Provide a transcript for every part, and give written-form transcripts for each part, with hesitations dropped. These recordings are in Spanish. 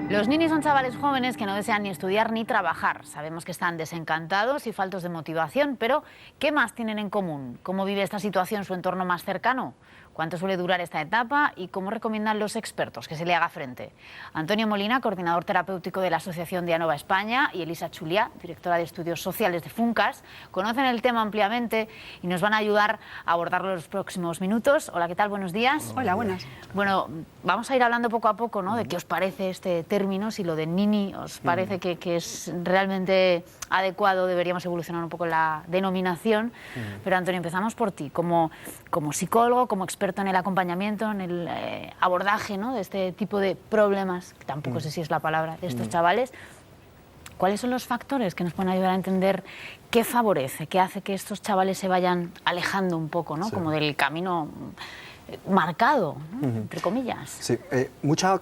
Los ninis son chavales jóvenes que no desean ni estudiar ni trabajar. Sabemos que están desencantados y faltos de motivación, pero ¿qué más tienen en común? ¿Cómo vive esta situación su entorno más cercano? ¿Cuánto suele durar esta etapa? ¿Y cómo recomiendan los expertos que se le haga frente? Antonio Molina, coordinador terapéutico de la Asociación Dianova España, y Elisa Chuliá, directora de Estudios Sociales de Funcas, conocen el tema ampliamente y nos van a ayudar a abordarlo en los próximos minutos. Hola, ¿qué tal? Buenos días. Hola, buenas. Bueno, vamos a ir hablando poco a poco, ¿no?, de qué os parece este término, si lo de nini os parece que es realmente adecuado, deberíamos evolucionar un poco la denominación. Pero Antonio, empezamos por ti, como psicólogo, como experto en el acompañamiento, en el abordaje, ¿no?, de este tipo de problemas, que tampoco sé si es la palabra, de estos chavales. ¿Cuáles son los factores que nos pueden ayudar a entender qué favorece, qué hace que estos chavales se vayan alejando un poco, ¿no?, como del camino marcado, ¿no?, entre comillas? Sí, en muchas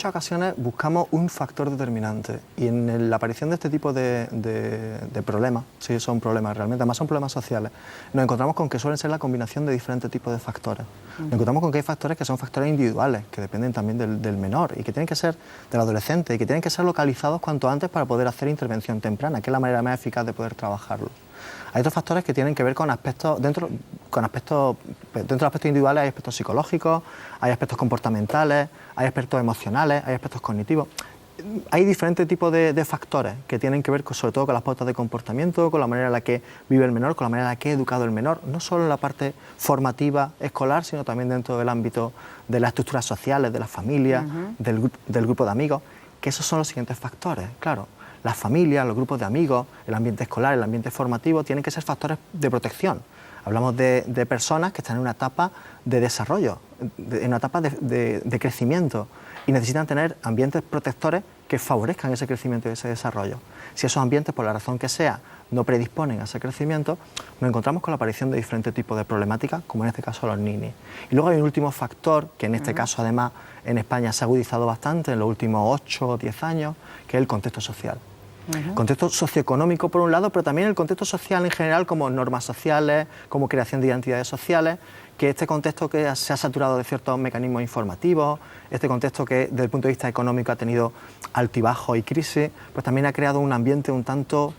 ocasiones buscamos un factor determinante y en la aparición de este tipo de problemas, sí son problemas realmente, además son problemas sociales, nos encontramos con que suelen ser la combinación de diferentes tipos de factores. Nos encontramos con que hay factores que son factores individuales, que dependen también del menor y que tienen que ser del adolescente y que tienen que ser localizados cuanto antes para poder hacer intervención temprana, que es la manera más eficaz de poder trabajarlo. Hay otros factores que tienen que ver con aspectos, dentro de aspectos individuales hay aspectos psicológicos, hay aspectos comportamentales, hay aspectos emocionales, hay aspectos cognitivos. Hay diferentes tipos de factores que tienen que ver sobre todo con las pautas de comportamiento, con la manera en la que vive el menor, con la manera en la que ha educado el menor, no solo en la parte formativa, escolar, sino también dentro del ámbito de las estructuras sociales, de la familia, del grupo de amigos, que esos son los siguientes factores, claro. Las familias, los grupos de amigos, el ambiente escolar, el ambiente formativo, tienen que ser factores de protección. Hablamos de personas que están en una etapa de desarrollo, en una etapa de crecimiento y necesitan tener ambientes protectores que favorezcan ese crecimiento y ese desarrollo. Si esos ambientes, por la razón que sea, no predisponen a ese crecimiento, nos encontramos con la aparición de diferentes tipos de problemáticas, como en este caso los ninis. Y luego hay un último factor, que en este caso además en España se ha agudizado bastante en los últimos 8 o 10 años, que es el contexto social. El contexto socioeconómico por un lado, pero también el contexto social en general, como normas sociales, como creación de identidades sociales, que este contexto que se ha saturado de ciertos mecanismos informativos, este contexto que desde el punto de vista económico ha tenido altibajos y crisis, pues también ha creado un ambiente un tanto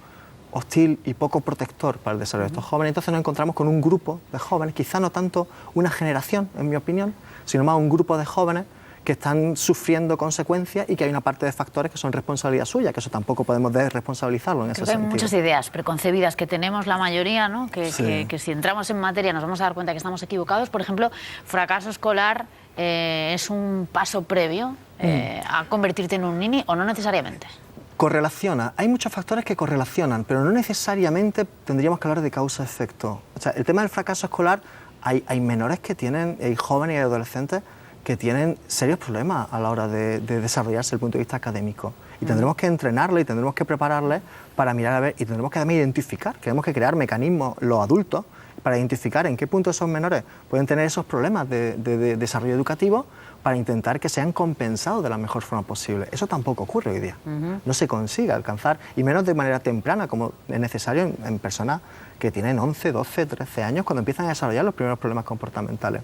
hostil y poco protector para el desarrollo de estos jóvenes. Entonces nos encontramos con un grupo de jóvenes, quizá no tanto una generación, en mi opinión, sino más un grupo de jóvenes que están sufriendo consecuencias y que hay una parte de factores que son responsabilidad suya, que eso tampoco podemos desresponsabilizarlo en ese sentido. Hay muchas ideas preconcebidas que tenemos la mayoría, ¿no?, que si entramos en materia nos vamos a dar cuenta que estamos equivocados. Por ejemplo, fracaso escolar es un paso previo a convertirte en un nini, ¿o no necesariamente? Correlaciona, hay muchos factores que correlacionan, pero no necesariamente tendríamos que hablar de causa-efecto. O sea, el tema del fracaso escolar, hay menores que tienen, hay jóvenes y adolescentes que tienen serios problemas a la hora de desarrollarse desde el punto de vista académico. Y tendremos que entrenarles y tendremos que prepararles para mirar a ver, y tendremos que también identificar, tenemos que crear mecanismos, los adultos, para identificar en qué punto esos menores pueden tener esos problemas de desarrollo educativo para intentar que sean compensados de la mejor forma posible. Eso tampoco ocurre hoy día. No se consigue alcanzar, y menos de manera temprana, como es necesario en personas que tienen 11, 12, 13 años, cuando empiezan a desarrollar los primeros problemas comportamentales.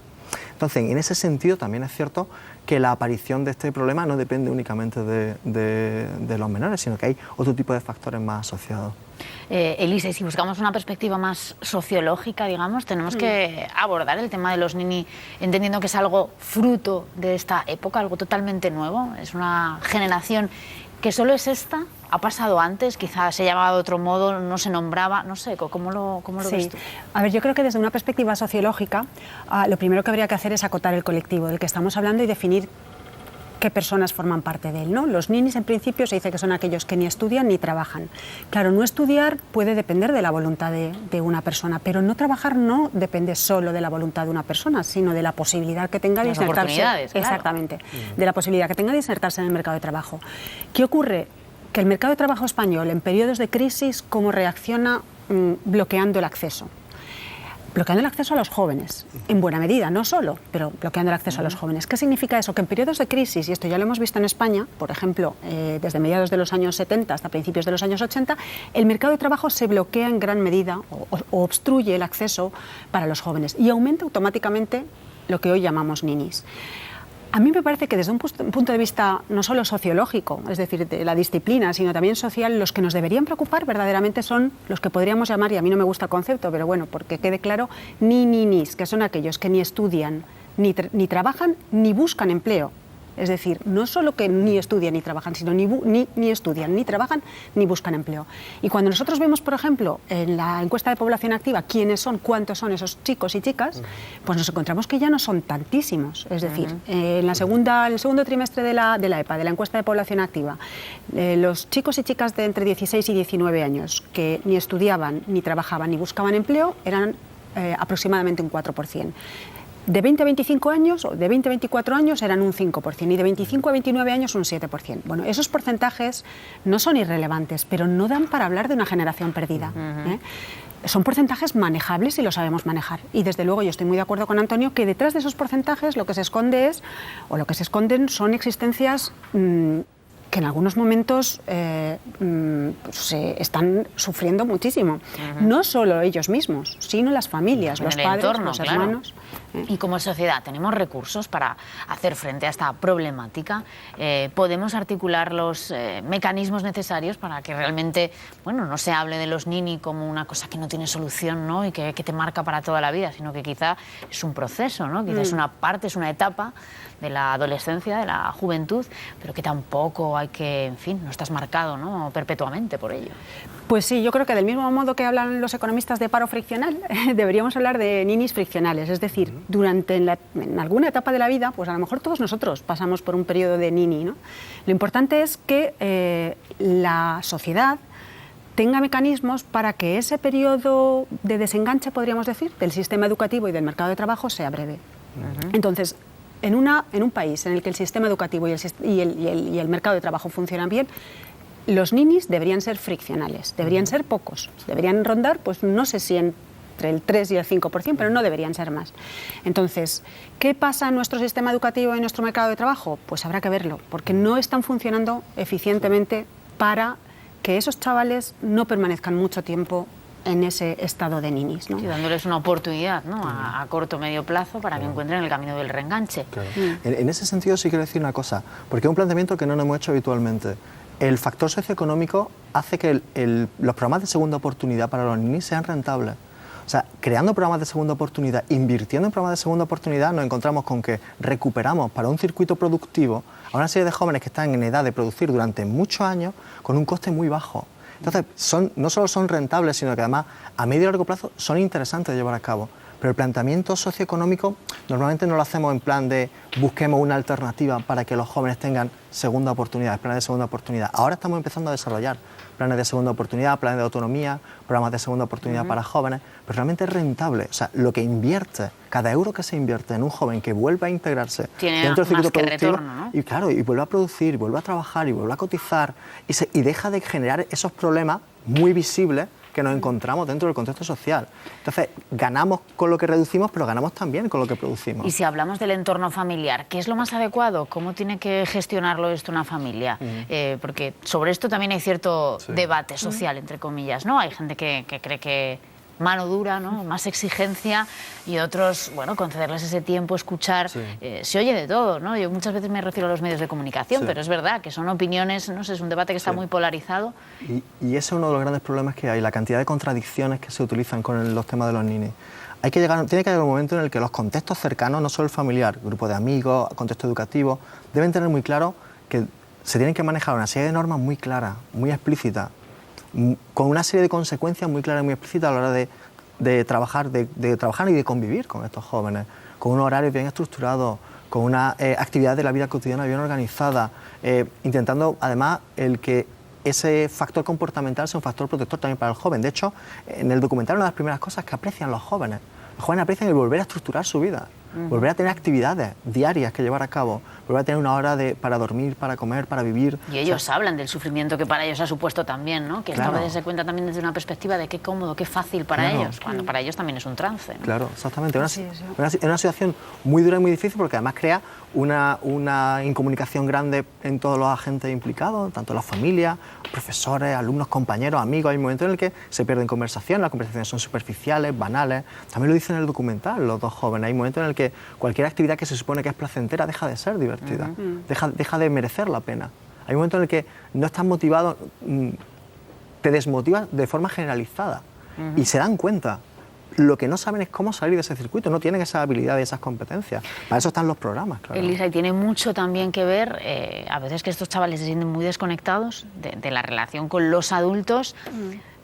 Entonces, en ese sentido también es cierto que la aparición de este problema no depende únicamente de los menores, sino que hay otro tipo de factores más asociados. Elisa, y si buscamos una perspectiva más sociológica, digamos, tenemos que abordar el tema de los nini, entendiendo que es algo fruto de esta época, algo totalmente nuevo. Es una generación que solo es esta. ¿Ha pasado antes? Quizás se llamaba de otro modo, no se nombraba, no sé, ¿cómo lo ves tú? A ver, yo creo que desde una perspectiva sociológica, lo primero que habría que hacer es acotar el colectivo del que estamos hablando y definir qué personas forman parte de él, ¿no? Los ninis, en principio, se dice que son aquellos que ni estudian ni trabajan. Claro, no estudiar puede depender de la voluntad de una persona, pero no trabajar no depende solo de la voluntad de una persona, sino de la posibilidad que tenga de insertarse. Claro. Exactamente, de la posibilidad que tenga de insertarse en el mercado de trabajo. ¿Qué ocurre? Que el mercado de trabajo español, en periodos de crisis, ¿cómo reacciona? Bloqueando el acceso. Bloqueando el acceso a los jóvenes, en buena medida, no solo, pero bloqueando el acceso a los jóvenes. ¿Qué significa eso? Que en periodos de crisis, y esto ya lo hemos visto en España, por ejemplo, desde mediados de los años 70 hasta principios de los años 80, el mercado de trabajo se bloquea en gran medida o obstruye el acceso para los jóvenes y aumenta automáticamente lo que hoy llamamos ninis. A mí me parece que desde un punto de vista no solo sociológico, es decir, de la disciplina, sino también social, los que nos deberían preocupar verdaderamente son los que podríamos llamar, y a mí no me gusta el concepto, pero bueno, porque quede claro, ninis, que son aquellos que ni estudian, ni trabajan, ni buscan empleo. Es decir, no solo que ni estudian ni trabajan, sino ni estudian, ni trabajan, ni buscan empleo. Y cuando nosotros vemos, por ejemplo, en la encuesta de población activa, quiénes son, cuántos son esos chicos y chicas, pues nos encontramos que ya no son tantísimos. Es decir, en el segundo trimestre de la EPA, de la encuesta de población activa, los chicos y chicas de entre 16 y 19 años que ni estudiaban, ni trabajaban, ni buscaban empleo, eran aproximadamente un 4%. De 20 a 25 años, o de 20 a 24 años, eran un 5%, y de 25 a 29 años un 7%. Bueno, esos porcentajes no son irrelevantes, pero no dan para hablar de una generación perdida. Son porcentajes manejables y lo sabemos manejar. Y desde luego yo estoy muy de acuerdo con Antonio que detrás de esos porcentajes lo que se esconde esconden son existencias que en algunos momentos se están sufriendo muchísimo. No solo ellos mismos, sino las familias, los padres, entorno, los hermanos. Y como sociedad, ¿tenemos recursos para hacer frente a esta problemática? ¿Podemos articular los mecanismos necesarios para que realmente, bueno, no se hable de los nini como una cosa que no tiene solución, ¿no? Y que te marca para toda la vida, sino que quizá es un proceso, ¿no? Quizá es una parte, es una etapa de la adolescencia, de la juventud, pero que tampoco hay que, en fin, no estás marcado, ¿no?, perpetuamente por ello. Pues sí, yo creo que del mismo modo que hablan los economistas de paro friccional, deberíamos hablar de ninis friccionales, es decir, en alguna etapa de la vida, pues a lo mejor todos nosotros pasamos por un periodo de nini, ¿no? Lo importante es que la sociedad tenga mecanismos para que ese periodo de desenganche, podríamos decir, del sistema educativo y del mercado de trabajo sea breve. Entonces, en un país en el que el sistema educativo y el mercado de trabajo funcionan bien, los ninis deberían ser friccionales, deberían ser pocos, deberían rondar, pues no sé si entre el 3 y el 5%, pero no deberían ser más. Entonces, ¿qué pasa en nuestro sistema educativo y en nuestro mercado de trabajo? Pues habrá que verlo, porque no están funcionando eficientemente para que esos chavales no permanezcan mucho tiempo en ese estado de ninis, ¿no? Sí, dándoles una oportunidad, ¿no?, a corto o medio plazo para que encuentren el camino del reenganche. Claro. En ese sentido sí quiero decir una cosa, porque es un planteamiento que no nos hemos hecho habitualmente. El factor socioeconómico hace que los programas de segunda oportunidad para los ninis sean rentables. O sea, creando programas de segunda oportunidad, invirtiendo en programas de segunda oportunidad, nos encontramos con que recuperamos para un circuito productivo a una serie de jóvenes que están en edad de producir durante muchos años con un coste muy bajo. Entonces, no solo son rentables, sino que además a medio y largo plazo son interesantes de llevar a cabo. Pero el planteamiento socioeconómico normalmente no lo hacemos en plan de busquemos una alternativa para que los jóvenes tengan segunda oportunidad, planes de segunda oportunidad. Ahora estamos empezando a desarrollar planes de segunda oportunidad, planes de autonomía, programas de segunda oportunidad para jóvenes, pero realmente es rentable. O sea, lo que invierte, cada euro que se invierte en un joven que vuelva a integrarse dentro del circuito productivo, retorno, ¿no? Y claro, y vuelve a producir, vuelve a trabajar y vuelve a cotizar y deja de generar esos problemas muy visibles que nos encontramos dentro del contexto social. Entonces, ganamos con lo que reducimos, pero ganamos también con lo que producimos. Y si hablamos del entorno familiar, ¿qué es lo más adecuado? ¿Cómo tiene que gestionarlo esto una familia? Porque sobre esto también hay cierto debate social, entre comillas, ¿no? Hay gente que cree que mano dura, ¿no?, más exigencia, y otros, bueno, concederles ese tiempo, escuchar. Se oye de todo, ¿no? Yo muchas veces me refiero a los medios de comunicación, pero es verdad que son opiniones, no sé, es un debate que está muy polarizado. Y ese es uno de los grandes problemas que hay, la cantidad de contradicciones que se utilizan con los temas de los ninis. Tiene que llegar un momento en el que los contextos cercanos, no solo el familiar, grupo de amigos, contexto educativo, deben tener muy claro que se tienen que manejar una serie de normas muy claras, muy explícitas, con una serie de consecuencias muy claras y muy explícitas a la hora de trabajar y de convivir con estos jóvenes, con un horario bien estructurado, con una actividad de la vida cotidiana bien organizada, intentando además el que ese factor comportamental sea un factor protector también para el joven. De hecho, en el documental una de las primeras cosas que aprecian los jóvenes aprecian el volver a estructurar su vida, volver a tener actividades diarias que llevar a cabo, volver a tener una hora para dormir, para comer, para vivir. Y ellos hablan del sufrimiento que para ellos ha supuesto también, ¿no? Que esta vez se cuenta también desde una perspectiva de qué cómodo, qué fácil para ellos, cuando para ellos también es un trance, ¿no? Claro, exactamente. Una situación muy dura y muy difícil, porque además crea una incomunicación grande en todos los agentes implicados, tanto las familias, profesores, alumnos, compañeros, amigos. Hay un momento en el que se pierden conversaciones, las conversaciones son superficiales, banales. También lo dicen en el documental los dos jóvenes. Hay un momento en el que cualquier actividad que se supone que es placentera deja de ser divertida, deja de merecer la pena. Hay un momento en el que no estás motivado, te desmotivas de forma generalizada y se dan cuenta. Lo que no saben es cómo salir de ese circuito, no tienen esa habilidad y esas competencias. Para eso están los programas, claro. Elisa, y tiene mucho también que ver, a veces que estos chavales se sienten muy desconectados de la relación con los adultos,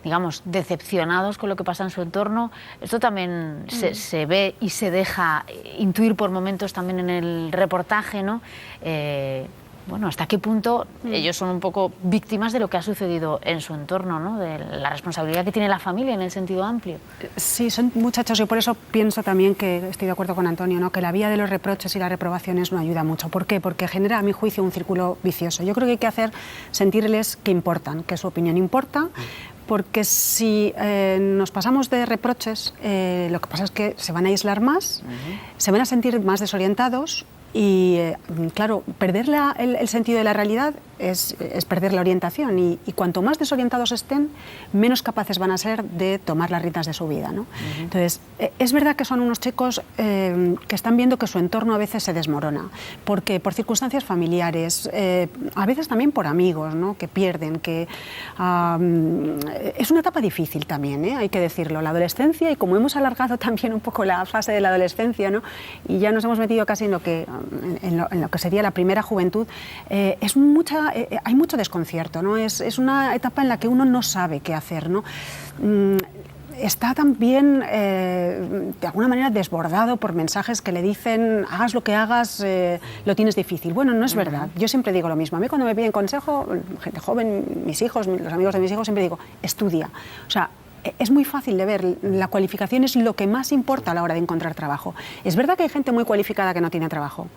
digamos, decepcionados con lo que pasa en su entorno. Esto también se ve y se deja intuir por momentos también en el reportaje, ¿no? Bueno, ¿hasta qué punto ellos son un poco víctimas de lo que ha sucedido en su entorno, ¿no? De la responsabilidad que tiene la familia en el sentido amplio? Sí, son muchachos, y por eso pienso también que estoy de acuerdo con Antonio, ¿no? Que la vía de los reproches y las reprobaciones no ayuda mucho. ¿Por qué? Porque genera, a mi juicio, un círculo vicioso. Yo creo que hay que hacer sentirles que importan, que su opinión importa, porque si nos pasamos de reproches, lo que pasa es que se van a aislar más, se van a sentir más desorientados. Y claro, perder el sentido de la realidad es perder la orientación, y cuanto más desorientados estén, menos capaces van a ser de tomar las riendas de su vida, ¿no? Entonces, es verdad que son unos chicos que están viendo que su entorno a veces se desmorona, porque por circunstancias familiares, a veces también por amigos, ¿no? Que pierden, que es una etapa difícil también, hay que decirlo, la adolescencia, y como hemos alargado también un poco la fase de la adolescencia, ¿no? Y ya nos hemos metido casi en lo que sería la primera juventud, hay mucho desconcierto, ¿no? Es una etapa en la que uno no sabe qué hacer, ¿no? Está también, de alguna manera, desbordado por mensajes que le dicen, hagas lo que hagas, lo tienes difícil. Bueno, no es verdad. Yo siempre digo lo mismo. A mí cuando me piden consejo, gente joven, mis hijos, los amigos de mis hijos, siempre digo, estudia. O sea, es muy fácil de ver, la cualificación es lo que más importa a la hora de encontrar trabajo. Es verdad que hay gente muy cualificada que no tiene trabajo,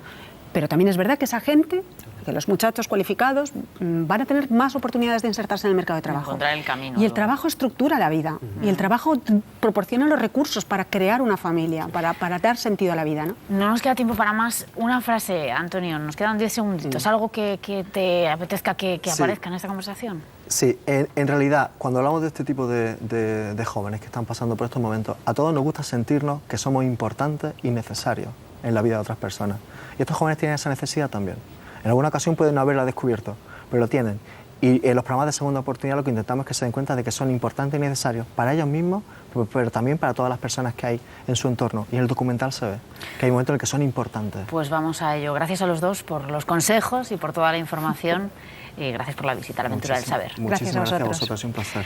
pero también es verdad que esa gente, que los muchachos cualificados, van a tener más oportunidades de insertarse en el mercado de trabajo. Encontrar el camino. Y el trabajo estructura la vida, y el trabajo proporciona los recursos para crear una familia, para dar sentido a la vida, ¿no? No nos queda tiempo para más. Una frase, Antonio, nos quedan 10 segunditos. ¿Algo que te apetezca que aparezca en esta conversación? Sí, en realidad, cuando hablamos de este tipo de jóvenes que están pasando por estos momentos, a todos nos gusta sentirnos que somos importantes y necesarios en la vida de otras personas. Y estos jóvenes tienen esa necesidad también. En alguna ocasión pueden no haberla descubierto, pero lo tienen. Y en los programas de segunda oportunidad lo que intentamos es que se den cuenta de que son importantes y necesarios para ellos mismos, pero también para todas las personas que hay en su entorno. Y en el documental se ve que hay momentos en el que son importantes. Pues vamos a ello. Gracias a los dos por los consejos y por toda la información. Y gracias por la visita a la Aventura del Saber. Muchísimas gracias a vosotros, un placer.